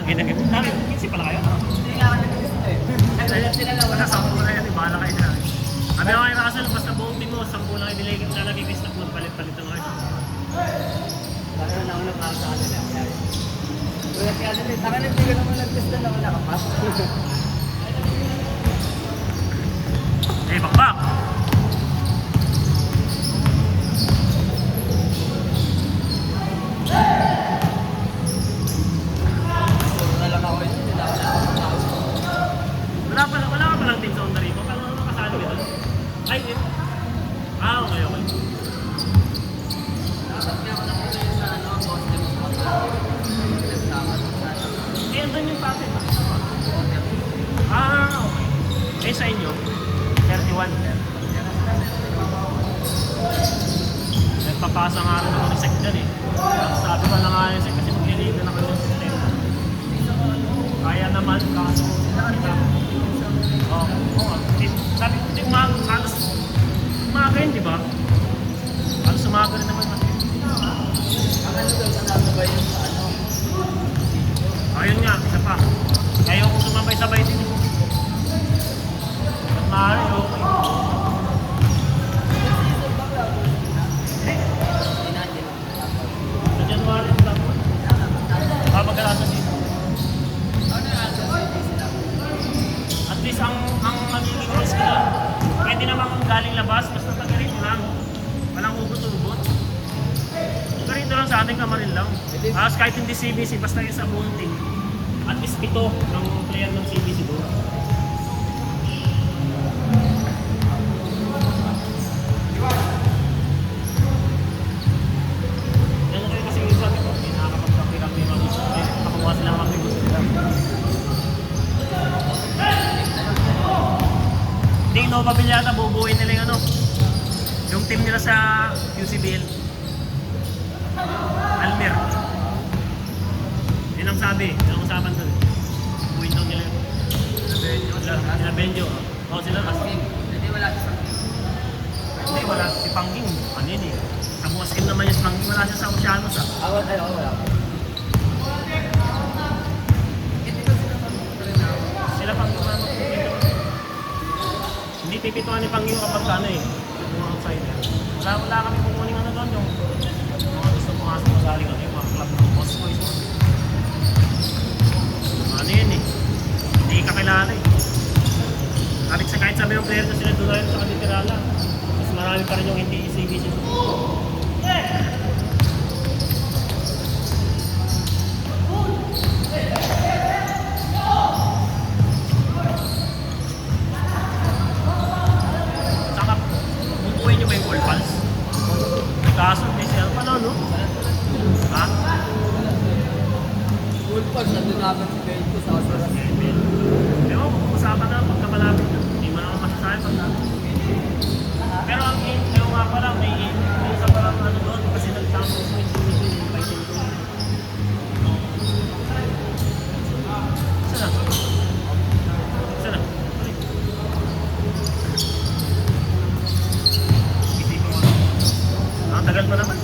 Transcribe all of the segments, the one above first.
ginagin. Dami, kinsi pala kayo? Hindi nga ako nag-gusto eh. Nagulat sila na wala sa Sampu na yan, bahala kayo na. Sabi ko kay Russell, basta buong team mo, 10 lang iniligit na nagigis na magpalit-palit na kayo. Baka na ako para sa kanila. Wala siya din. Taka na hindi ko naman nag-gusto na wala ka pa. Eh, bakbak! Wala lang ako yun. Wala ka palang team sa Ondari mo. Paano naman kasali ka doon? Ay, yun. Ah, okay. Dapat nga ako nakuha sa ano, boss din mo sa Eh, andun yung patent. Ah, okay. Eh, sa inyo, 31. Nagpapasa nga rin ako ni Sek dyan eh. Sabi ko na nga yung Sek kasi mag-i-leave na naman yung system. Kaya naman, kaso kita. Oo. Sabi ko, hindi umaga yun, di ba? Halos umaga rin naman. Ang ano daw sa nasa ba yun sa ano? Ayun nga, isa pa. Ayaw kong sumabay-sabay din. At maaari, okay. Sa January, papagalasan dito. At least ang magiging rules ko lang, pwede namang galing labas, basta taga-rito lang. Walang ugot-ugot. Taga-rito lang sa ating kamarin lang. Kahit hindi CBC, basta yung sa buong team. At least 7 ng player ng CBC doon. Yan kayo kasi yung sabi ko, hindi nakakapagpapirami yung mag-gusto. Nakakuha sila ng mag-gusto nila. Hindi, Nova Villata, bubuuin nila yung ano. Yung team nila sa UCBL. Almer. Yun ang sabi, yun ang usapan doon. Buuin daw nila. Sila Benjo. Oo, sila Asking. Hindi wala siya sa Hindi, wala si Pangking. Ano yun eh. Sa buong skin naman yung Pangking, wala siya sa Oceanos ah. awat ay wala. Hindi ko sila magpupunta rin ako. Sila Pangking na magpupinto. Hindi pipituan ni Pangking kapag ano eh. Yung mga outsider. Wala kami kukunin ano doon yung mga gusto pumasok sa galing ano yung mga club ng boss boys. Ano yun eh. Hindi kakilala eh. Kahit sabi ng player na sila doon sa kanditirala. Mas marami pa rin yung hindi CBC. Saka, bubuhay nyo ba yung Gold Pals? Kaso, may siya pa na, no? Ha? Full pag nandun namin si Benito sa Osaras. Ewan ko, usapan na pagkamalapit na. Hindi mo naman masasabi pag na. Pero ang yung nga pala, may isa parang ano doon, kasi nagtampo mo yung fighting ko. Isa na. Isipin mo. Ang tagal pa naman.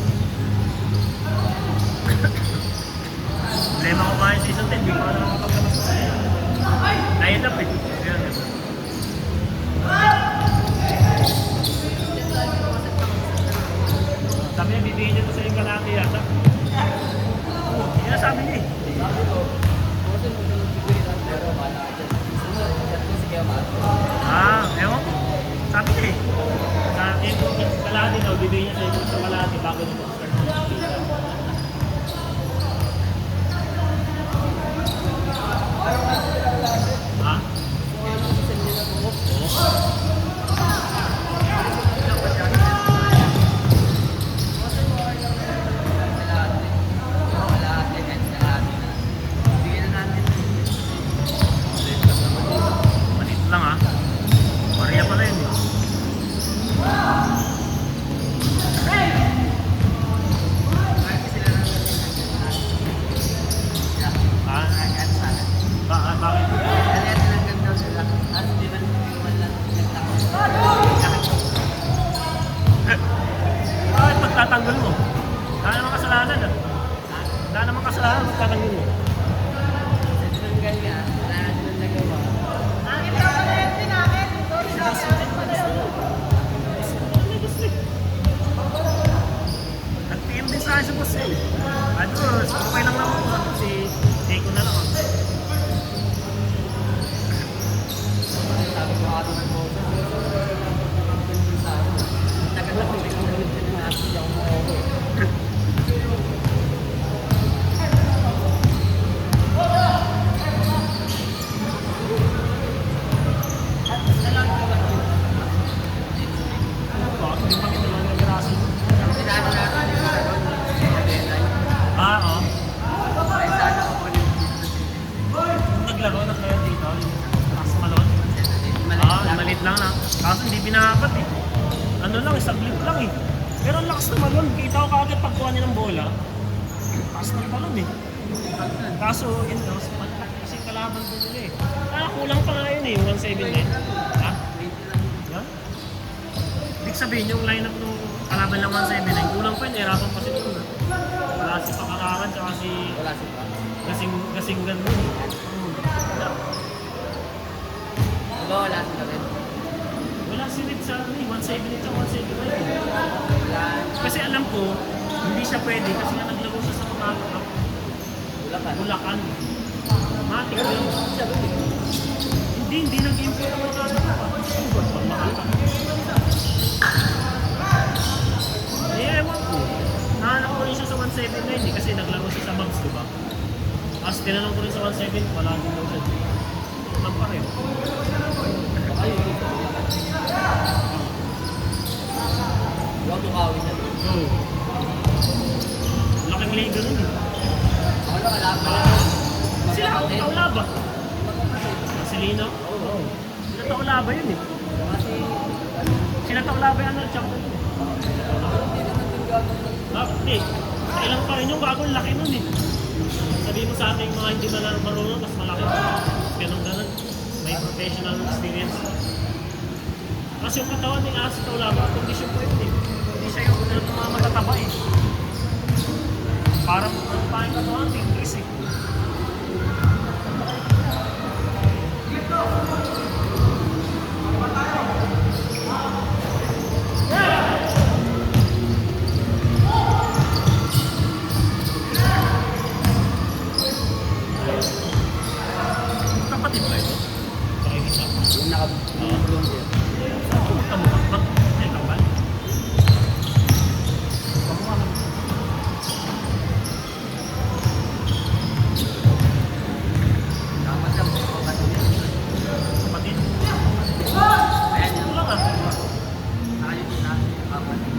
Problema ko ba yung season 10, hindi ko na naman mapaglamas ko sa'yo. Line up eh. Ayan. Sabi niya, bibigyan niya ito sa yung kalaki yata. Oo, yun ang sabi niya eh. Sabi ko, kasi mo ito nagbibigay ng pero wala ka dyan. Sunod, chat ko si Kaya Mato. Ewan ko. Sabi niya eh. Sa kalaki daw, bibigyan niya sa yung sa kalaki bago nito start. Ha? Kung ano sa send nila mo, Maliit lang ha. Maria pala yun eh. Bakit? Bakit pagtatanggol mo? Wala namang kasalanan ah. Wala namang kasalanan, magtatanggol mo. ganyan, wala na silang nagawa. Nag-PM din sa akin si boss eh. Ano, okay lang naman ako. Si Seiko na lang ako. Sabi ko ako ng photo. Tagal na hindi ko ulit din na hindi ako mauwi. Bakit di pa kita lang nag-rasin? Sinado natin yung ano, Adenay. Ah, oo. Ay, sana ako po yung Kung naglaro na kayo dito, yung Taas Malon. Malit lang na. Kaso hindi binapat eh. Ano lang, isang blip lang eh. Pero ang lakas ng Malon. Kita ko kagad pagkuha niya ng bola. Taas ng balon eh. Kaso, yun know, kasi kalaban ko nila eh. Kulang pa nga yun eh, yung 179. Ha? Yan? Ibig sabihin yung lineup ng kalaban ng 179, kulang pa yun, hirapan pa sila yun. Wala si Pakakaran, tsaka si Wala si Pa. Gasinggan mo eh. Wala. Diba wala sila rin? Wala si Rit sa 178 at 179. Wala. Kasi alam ko, hindi siya pwede kasi nga naglaro siya sa mga Bulacan. Bulacan. Matik yun. Hindi nag-import ang mga ewan ko. Nahanap ko rin siya sa 179 eh, kasi naglaro siya sa Mavs, diba? Tapos tinanong ko rin sa 170, wala din daw siya. Lang pa rin. Baka yun. Huwag tukawi na. Oo. Laking liga nun eh. Ako na wala pa. Sila ang taulaba. Si Lino? Oo. Sila taulaba yun eh. Kasi, Sila taulaba yan ang champion. hindi naman yung gagawin. Hindi. Sa ilang pa rin yung bago, laki nun eh. Sabihin mo sa ating mga hindi marunong, mas malaki. Ganun. May professional experience. Kasi yung katawan ni Asi Taulaba, condition po yun eh. Hindi siya yung mga matataba eh. Parang ang pahing katawan, tingkis eh. Kapatid ba ito? Pakikita. Yung naka-blong din. Magkamukha. Ay, kapal. Dapat lang po kasi yun. Kapatid. Ayan yun. Ito lang ah. Ayun na. Kapatid.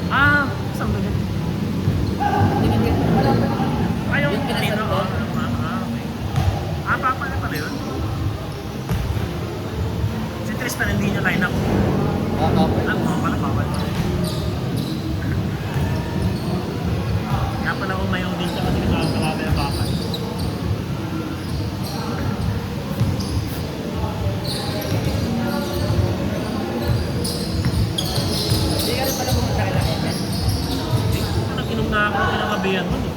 Ah, saan ba yun? Tingin wala pa. Ayaw, Yung hindi na. pinasal ko. Okay. Papa na pala yun. Si Tristan hindi niya line up. Alam mo pala, bawal pa. Kaya pala umayaw din siya kasi nakakalabi ng papa. Hindi ka rin pala pumunta kay Lakay. Hindi ko nag-inom na ako ng kabiyan mo eh.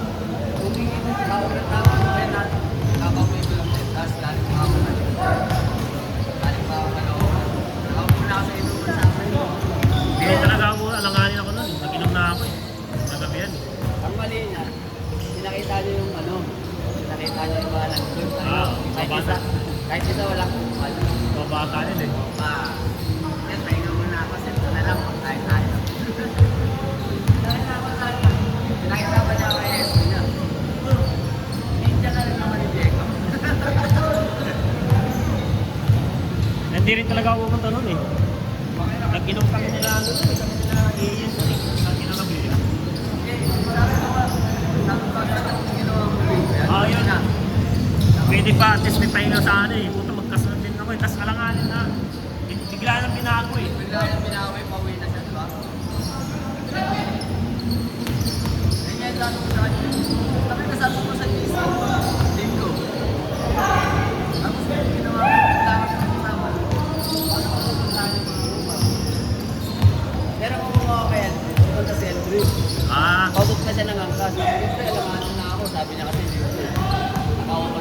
Tawag na tawag mo kaya natin. Kapag mo ito lang din. Tapos galing pa ako na din. Galing pa ako na ako. Tawag mo na ako sa inuman sa akin. Hindi talaga ako, alanganin ako nun. Nag-inom na ako eh. Nagabihan eh. Ang mali niya, pinakita niyo yung ano, pinakita niyo yung mga nag-doon. Kahit isa walang kumpal. Babata yun eh. Yan, pahinga muna ako. Sento na lang kung tayo. Pinakita pa niya ako kay Esko niya. Ninja na rin naman ni Diego. Hindi rin talaga ako pupunta nun eh. Nag-inom kami nila ano nun eh. Kami nila iiyan nun eh. Sa kinakabihan. Ah, yun. Pwede pa, at least may pahinga sa ano eh. Puto magkasunod din ako eh. Tapos alanganin na. Bigla lang binago eh. Bigla yung pinaway, pauwi na siya, di ba? Ganyan yung dati ko sa kanya. Sabi kasama ko sa GC. Linggo. Tapos ginawa ko, kailangan ko kasama. Paano ko pupuntahan yung mga upa? Pero kung mga kaya, pupunta si Andrew. Ah, Pagod na siya ng angkas. Siyempre, alanganin na ako. Sabi niya kasi, nakaupa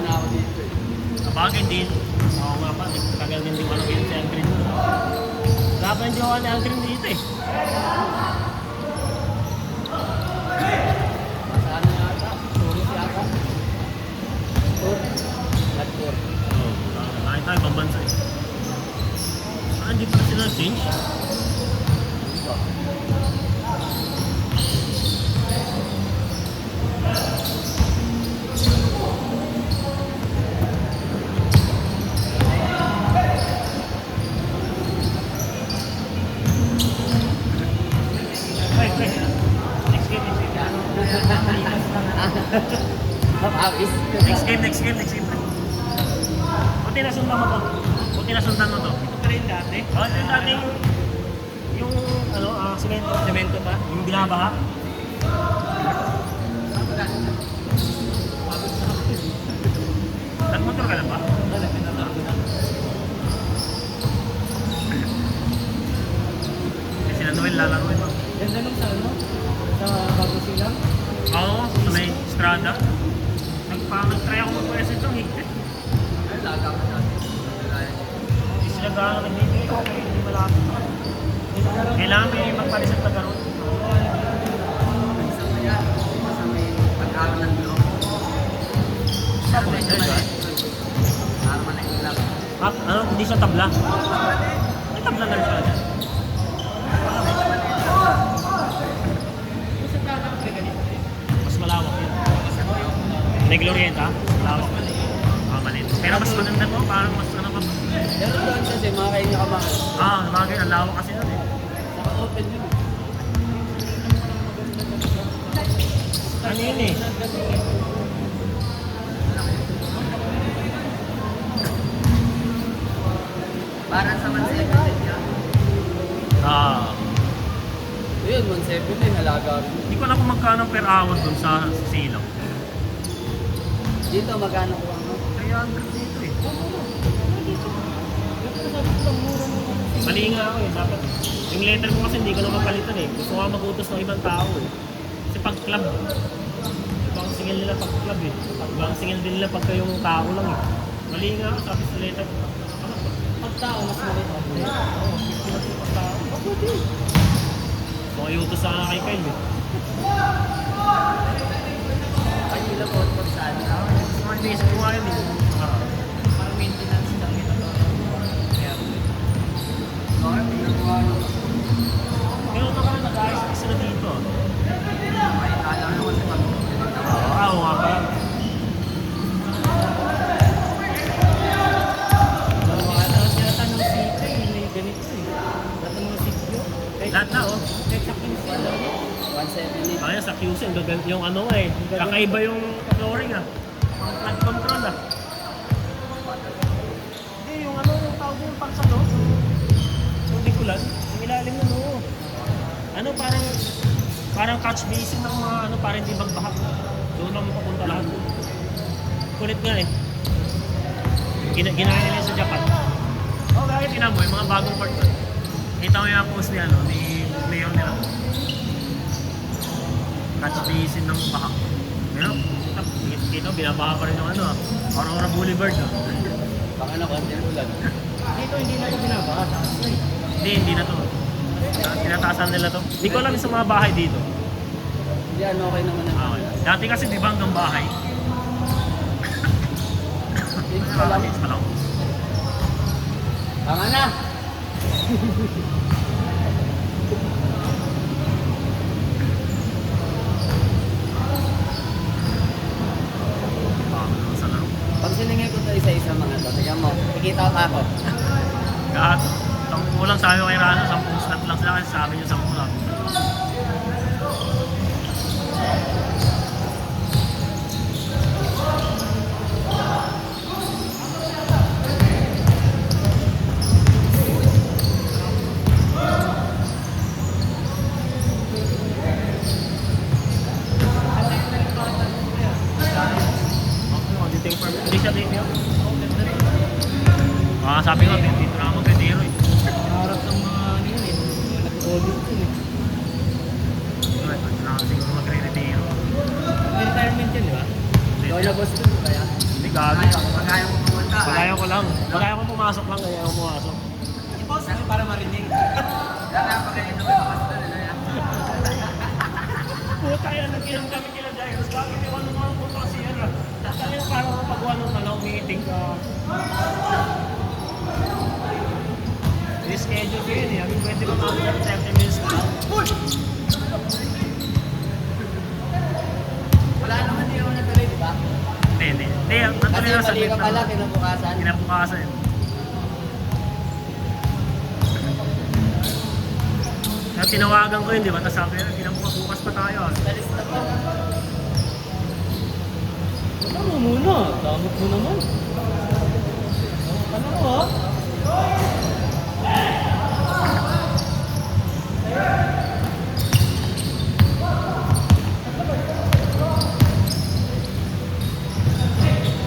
Bagay din. Oo nga pa, tagal din di walang yun si Aldrin. Wala pa yung jowa ni Aldrin dito eh. Saan na yata? Tourist yata. Tour. Nag-tour. Oo, nakita tayo ibang bansa eh. Hindi pa sila change. Wait. Next game. Mapawis. Next game. Buti nasundan mo to. Ito pa rin dati? Oo, ito yung dati yung semento. Semento pa? Yung binabaha. Nagmotor ka na ba? Kasi na Noel lalaroin mo. Ganda nung sa ano? Sa Bago Silang? Oo, sa may Strada. Nag-try ako mag-pwesto ito, higpit. Ay, laga ka dati. Hindi sila gano'n nagbibigay ko, kaya hindi malapit. Kailangan may magparisat na gano'n. Isang kaya, basta may pag-aaral ng loob. Ako, medyo ba? Para manahilap. Hindi siya tabla. May tabla na rin siya dyan. Mas malawak yun. Neglorienta? Malawak. Maliit. Pero mas maganda to, parang mas ano pa. Pero doon kasi mga kainya ka mga. Bagay, ang lawak kasi yun eh. Saka open yun. Ano yun eh? Parang sa Manseco din yan. Yun, Manseco din, halaga rin. Hindi ko alam kung magkano per hour dun sa Silaw. Dito, magkano ko ano? Kaya dito eh. Mali nga ako eh, dapat. Yung letter ko kasi hindi ko na mapalitan eh. Gusto ko nga mag-utos ng ibang tao eh. Kasi pag club, ibang singil nila pag club eh. Ibang singil din nila pagka yung tao lang eh. Mali nga ako, sabi sa letter. Pag tao, mas maliit. Oo, 50 na pag tao. So, iutos sana kay Kyle eh. Ay, ilang po sa ano? Mga basic ko nga yun eh. Parang maintenance lang ito. Kaya, okay, pinagawa nyo. Pero naman nag-ayos sila dito. Ay, kala nyo kasi pag Oo nga pa. tinatanong si Kay, may ganito eh. Tinatanong si Kyo. Lahat na oh. Kahit sa QC, 170. Kaya sa QC, yung ano eh. Kakaiba yung flooring ah. Ang flood control ah. Hindi, yung ano, yung tawag yung pang sa loob. Yung dikulan, yung ilalim na no. Ano, parang catch basin ng mga ano, parang hindi magbaha. Doon lang mapapunta lahat. Kulit nga eh. Ginaya nila sa Japan. Oo, kaya tinan mo, yung mga bagong part doon. Kita mo yung post ni ano, ni mayor nila. Catch basin ng baha. Pero, kita binabaha pa rin yung ano, Aurora Boulevard. No? Baka na konti ng ulan. Dito hindi na ito binabaha. Hindi na to. Tinatasan nila to. Hindi ko alam sa mga bahay dito. Hindi, ano okay naman na. Okay. Dati kasi di ba hanggang bahay? Tips pa lang. Pa lang. Tama na! Sa laro. Pag siningin ko ito isa-isa mga to, tignan mo, kikita ka ako. Lahat. Ang kulang sabi ko kay Rano, 10 slot lang sila kasi sabi niya 10 lang. Hindi siya din yun. Sabi ko, dito na ako mag-retiro eh. Harap ng mga ano yun eh, nag-audit yun eh. Dito na ako siguro mag-retiro. Retirement yun, di ba? Ikaw na boss ko, kaya? Hindi gagawin. Kaya mo pumunta. Wala lang. Wala akong pumasok lang, kaya ako pumasok. I-pause mo para marinig. Kaya pagkain na may makasal nila yan. Puta yan, nagkinang kami kila Jairus. Bakit yung ano mga puto kasi yan ah. Kaya parang kapag ano talaw, meeting ka. Reschedule ko yun eh. Sabi, pwede ba mga 30 minutes na lang? Wala naman hindi naman natuloy, di ba? Hindi. Hindi, natuloy Kasi na sa mali ka pala, kinabukasan. Kinabukasan. Kaya tinawagan ko yun, di ba? Tapos sabi na, kinabukas pa tayo ah. Dalis na pa. Ano mo muna? Damot mo naman. Ano ko ha?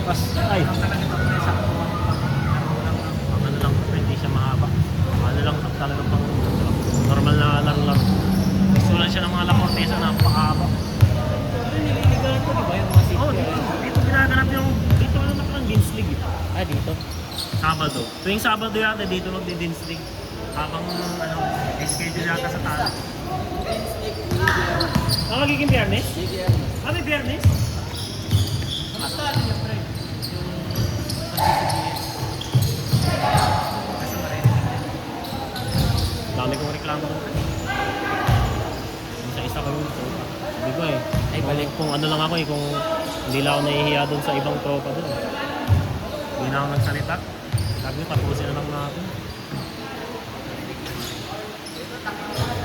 Pas, ay. Ang ano lang, hindi siya mahaba. Ano lang, talagang pang normal na lang. Sulan siya ng mga lakortesa na pakahaba. Pero nililigaran ko, di ba? Yung mga city. Oo, dito ginaganap yung, dito ano na parang Dean's League. Ah, dito. Sabado. Tuwing Sabado yata, dito magdi-Dean's League. Habang, ano, schedule yata sa tala. Ah, magiging Biyernes? Sige, Ah, may Biyernes? kamusta ano niya, Fred? Dami kong reklamo ko. Isa ko rin. Sabi ko eh. Ay, balik. Kung ano lang ako eh, kung hindi lang ako nahihiya doon sa ibang tropa doon. Hindi na ako nagsalita. Sabi ko, tapusin na lang natin.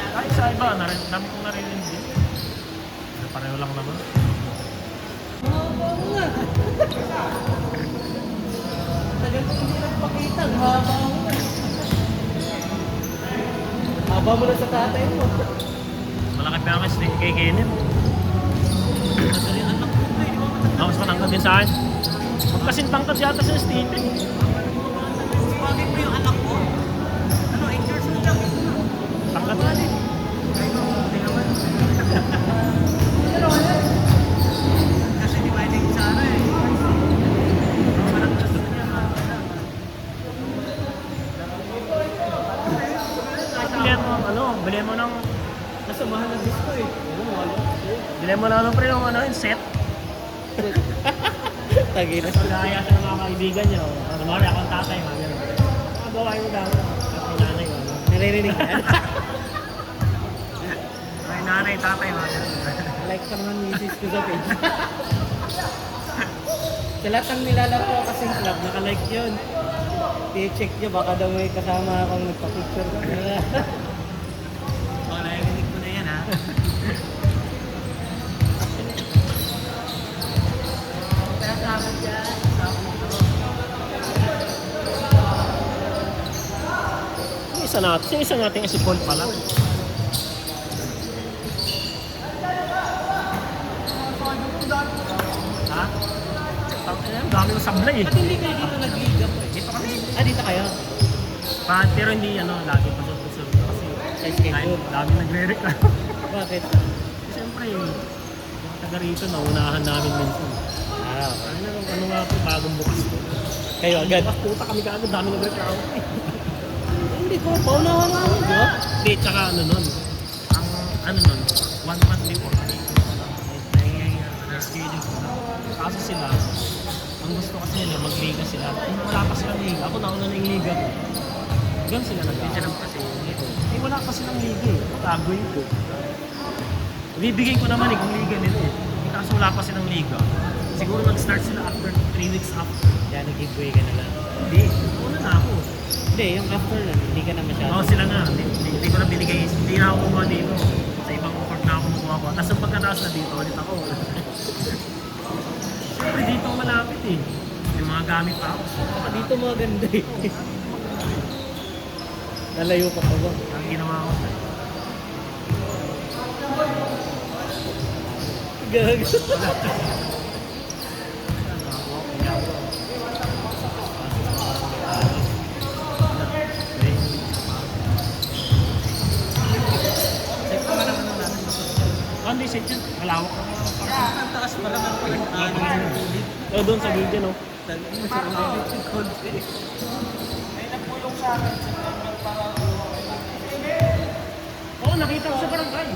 Kahit sa iba, dami kong narinig din. Pareho lang naman. Mahaba mo nga. Tagal ko hindi nagpakita. Mahaba mo nga. Haba mo na sa tatay mo. Malaki pa ako kay Kenneth. Madali anak ko, Fred. Di ba matanda? Mas matangkad din sa akin. Magkasing tangkad yata sa Stephen. Bagay mo yung anak ko. Ano, 8 years old lang. Tangkad na din. Kasi dividing sa ano eh. Bilhin mo ng Nasa mahal na disco eh. Ano, wala. bilhin mo na pre yung ano, yung set. Tagina. Tapos magkakaya sa mga kaibigan niyo. Ano mo ako ang tatay, mga gano'n. Magawa yung daw. At yung nanay ko. Naririnig ka? Ay, nanay, tatay, mga gano'n. Like ka naman misis ko sa page. Sa lahat ng nilalaro ko kasing club, naka-like yun. I-check nyo, baka daw may kasama akong nagpa-picture. Oh, narinig ko na yan ha. Kaya dapat dyan. Sa ako Yung isa nating si Paul pala. Ha? Ang dami ng sablay eh. Ba't hindi kayo dito nag-liga po eh? Dito kami. Ah, dito kayo? Pero hindi lagi pa sa kasi Sa schedule. dami nagre-reklamo. Bakit? Siyempre, yung taga rito, naunahan namin minsan. Ah, okay. Ano nga po, bagong bukas ko. Kayo agad? Bukas puta kami kaagad, dami nagreklamo. Hindi ko, paunahan nga di ba? Hindi, tsaka ano nun, ang ano nun, 1 month before kami. Na-schedule ko na. Kaso sila, ang gusto kasi nila, magliga sila. Wala pa silang liga. Ako nauna na yung liga ko. Hanggang sila nag-aaral kasi. Wala pa silang liga eh. Gagawin ko. Bibigay ko naman kung liga nila eh. Kaso wala pa silang liga. Siguro nag-start sila after 3 weeks after. Yan, nag-giveaway ka na lang. Hindi, una na ako. Hindi, yung after nun, hindi ka na masyado. Oo, sila na. Hindi ko na binigay. Hindi na ako kumuha dito. Sa ibang court na ako kumuha ko. Tapos yung pagkataas na dito, ulit ako. Siyempre dito malapit eh. May mga gamit pa ako. Dito maganda eh. Nalayo ka pa ba? Ang ginawa ko. Gago. Hindi, set yun. Malawak. Ang taas pa naman pala. Doon sa video, no? Sumilit yung konti. May nagpulong sa akin sa number para Oo, nakita ko sa barangay.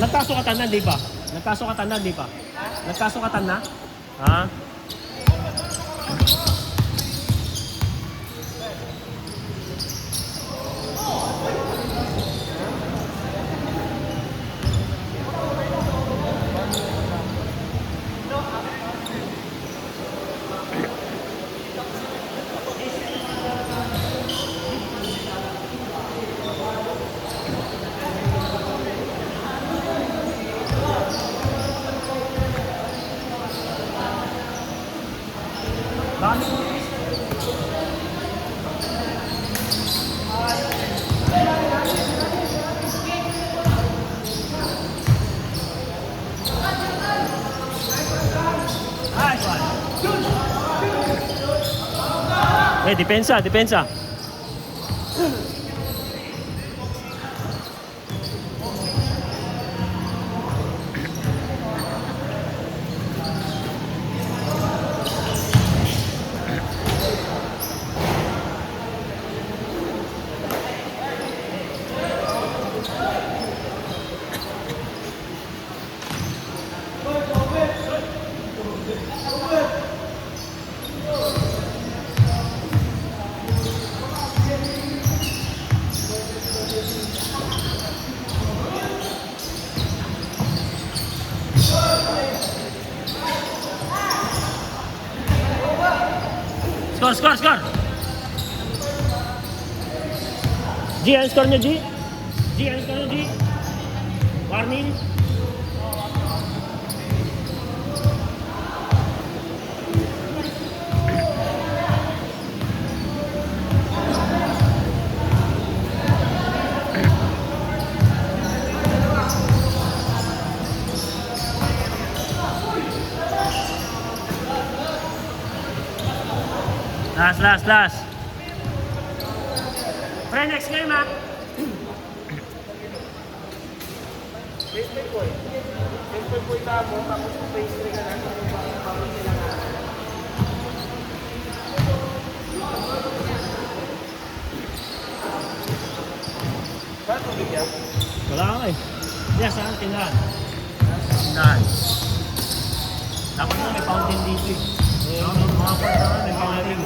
Nagkasukatan na, di ba? Nagkasukatan na, di ba? Nagkasukatan na? Ha? Eh, depensa, depensa. Score, score, score! G, ang score niya, G? G, ang score niya, G? Warning? Last. Pre, next game, ha? Facebook boy. Facebook boy tamo, tapos kung pastry ka na, parang sila nga. Saan ito bigyan? Wala ka eh. Yes, saan? Tindahan. Tindahan. Dapat na may fountain dito eh. Mga kwarta na, may fountain.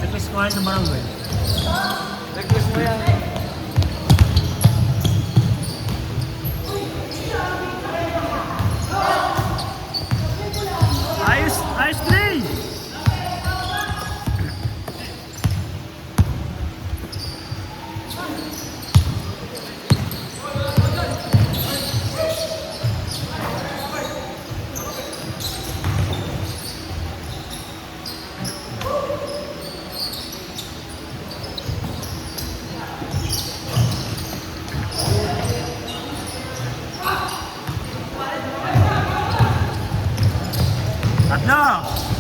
Request ko kayo sa barangay. Request mo yan. Ice cream! Tatlo!